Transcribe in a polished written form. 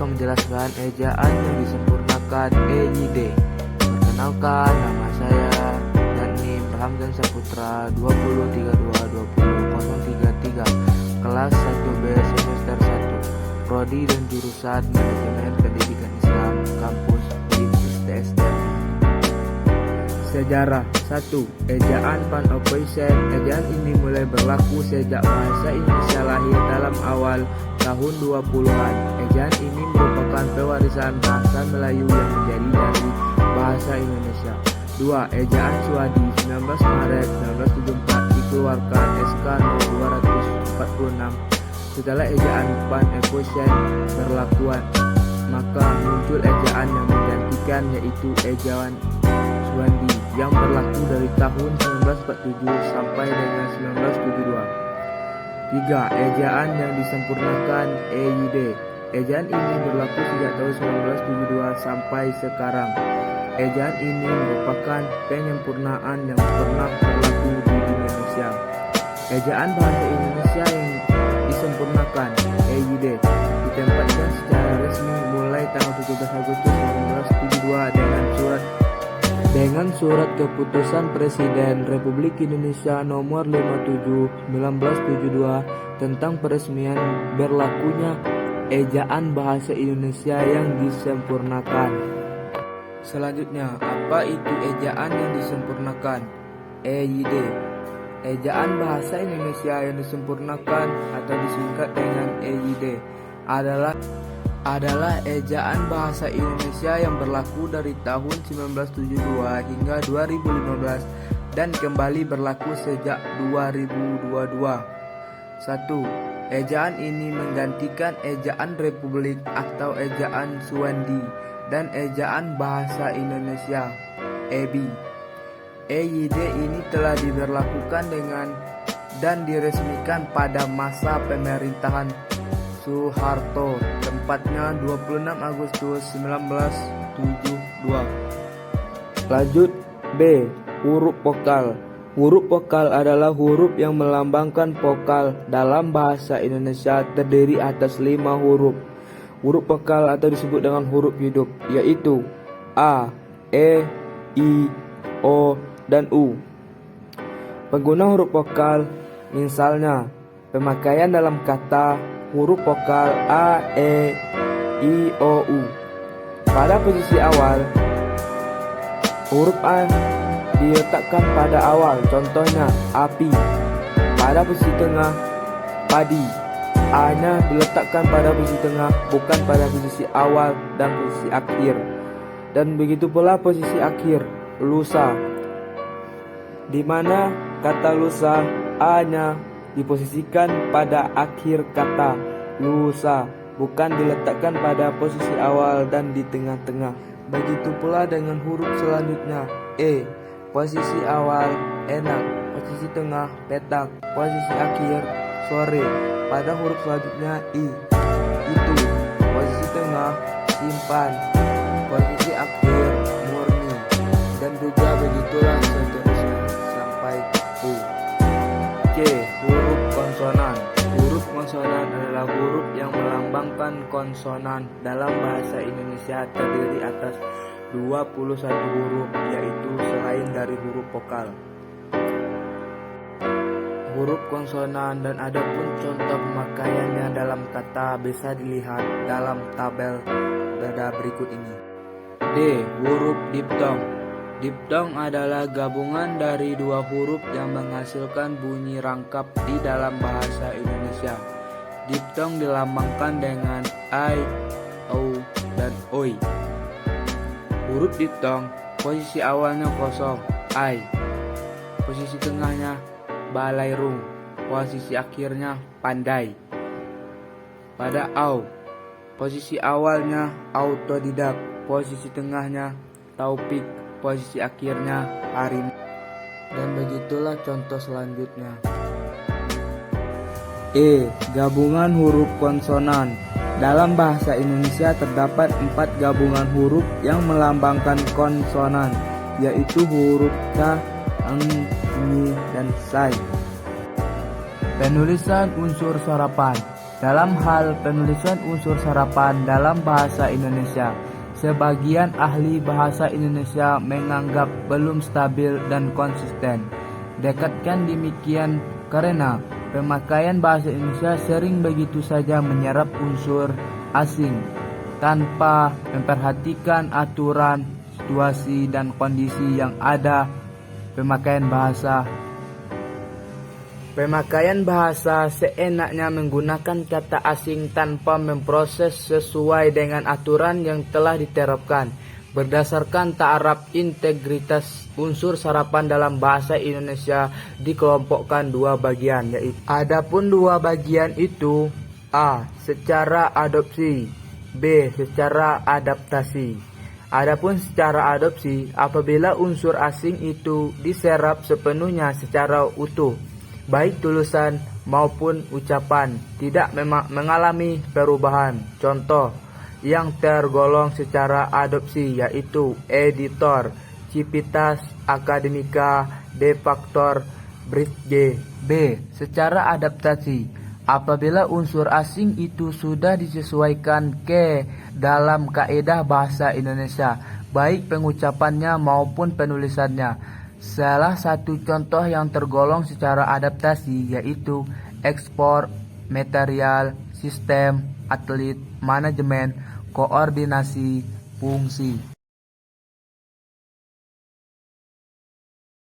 akan menjelaskan ejaan yang disempurnakan EYD. Perkenalkan, nama saya Danim Ramdan Saputra, 20322033, kelas 1B semester 1, Prodi dan jurusan Manajemen Pendidikan Islam, kampus Universitas TSM. Sejarah 1. Ejaan Pan-Opeisen. Ejaan ini mulai berlaku sejak bahasa Indonesia lahir dalam awal tahun 20-an. Ejaan ini merupakan pewarisan bahasa Melayu yang menjadi dari bahasa Indonesia. 2. Ejaan Suwadi. 19 Maret 1974 dikeluarkan SK No. 246. Setelah ejaan Pan-Opeisen berlakuan, maka muncul ejaan yang menggantikan, yaitu ejaan Suwandi yang berlaku dari tahun 1947 sampai dengan 1972. 3. Ejaan yang disempurnakan EYD. Ejaan ini berlaku sejak tahun 1972 sampai sekarang. Ejaan ini merupakan penyempurnaan yang pernah berlaku di Indonesia. Ejaan bahasa Indonesia yang disempurnakan EYD ditempatkan secara resmi mulai tanggal 17 Agustus 1972 dengan surat keputusan Presiden Republik Indonesia nomor 57 1972 tentang peresmian berlakunya ejaan bahasa Indonesia yang disempurnakan. Selanjutnya, apa itu ejaan yang disempurnakan? EYD. Ejaan bahasa Indonesia yang disempurnakan atau disingkat dengan EYD adalah ejaan bahasa Indonesia yang berlaku dari tahun 1972 hingga 2015 dan kembali berlaku sejak 2022. 1. Ejaan ini menggantikan ejaan Republik atau ejaan Suwandi dan ejaan bahasa Indonesia (EBI). EYD ini telah diberlakukan dan diresmikan pada masa pemerintahan Soeharto, tempatnya 26 Agustus 1972. Lanjut. B. Huruf vokal. Huruf vokal adalah huruf yang melambangkan vokal. Dalam bahasa Indonesia terdiri atas 5 huruf. Huruf vokal atau disebut dengan huruf hidup, yaitu A, E, I, O, dan U. Pengguna huruf vokal, misalnya pemakaian dalam kata huruf vokal A, E, I, O, U. Pada posisi awal, huruf A diletakkan pada awal, contohnya api. Pada posisi tengah, padi. A-nya diletakkan pada posisi tengah, bukan pada posisi awal dan posisi akhir. Dan begitu pula posisi akhir, lusa, di mana kata lusa A-nya diposisikan pada akhir kata lusa, bukan diletakkan pada posisi awal dan di tengah-tengah. Begitu pula dengan huruf selanjutnya. E. Posisi awal enak, posisi tengah petak, posisi akhir sore. Pada huruf selanjutnya I. Itu. Posisi tengah simpan, posisi akhir murni, dan juga begitulah seterusnya sampai U. C. Huruf konsonan. Huruf konsonan adalah huruf yang melambangkan konsonan. Dalam bahasa Indonesia terdiri atas 21 huruf, yaitu selain dari huruf vokal. Huruf konsonan dan adapun contoh pemakaiannya dalam kata bisa dilihat dalam tabel pada berikut ini. D. Huruf diptong. Diptong adalah gabungan dari 2 huruf yang menghasilkan bunyi rangkap di dalam bahasa Indonesia. Diptong dilambangkan dengan I, O, dan OI. Huruf diptong, posisi awalnya kosong, I. Posisi tengahnya balairung, posisi akhirnya pandai. Pada au, posisi awalnya autodidak, posisi tengahnya taufik, posisi akhirnya hari. Dan begitulah contoh selanjutnya. E. Gabungan huruf konsonan. Dalam bahasa Indonesia terdapat 4 gabungan huruf yang melambangkan konsonan, yaitu huruf K, Eng, Nyi, dan Sai. Penulisan unsur sarapan. Dalam hal penulisan unsur sarapan dalam bahasa Indonesia, sebagian ahli bahasa Indonesia menganggap belum stabil dan konsisten. Dekatkan demikian karena pemakaian bahasa Indonesia sering begitu saja menyerap unsur asing tanpa memperhatikan aturan, situasi, dan kondisi yang ada. Pemakaian bahasa seenaknya menggunakan kata asing tanpa memproses sesuai dengan aturan yang telah diterapkan. Berdasarkan ta'aruf integritas unsur sarapan dalam bahasa Indonesia dikelompokkan dua bagian, yaitu adapun dua bagian itu A. Secara adopsi, B. Secara adaptasi. Adapun secara adopsi, apabila unsur asing itu diserap sepenuhnya secara utuh, baik tulisan maupun ucapan, tidak mengalami perubahan. Contoh yang tergolong secara adopsi yaitu editor, Civitas Akademika, De Factor, Bridge. B. Secara adaptasi, apabila unsur asing itu sudah disesuaikan ke dalam kaedah bahasa Indonesia, baik pengucapannya maupun penulisannya. Salah satu contoh yang tergolong secara adaptasi yaitu ekspor, material, sistem, atlet, manajemen, koordinasi, fungsi.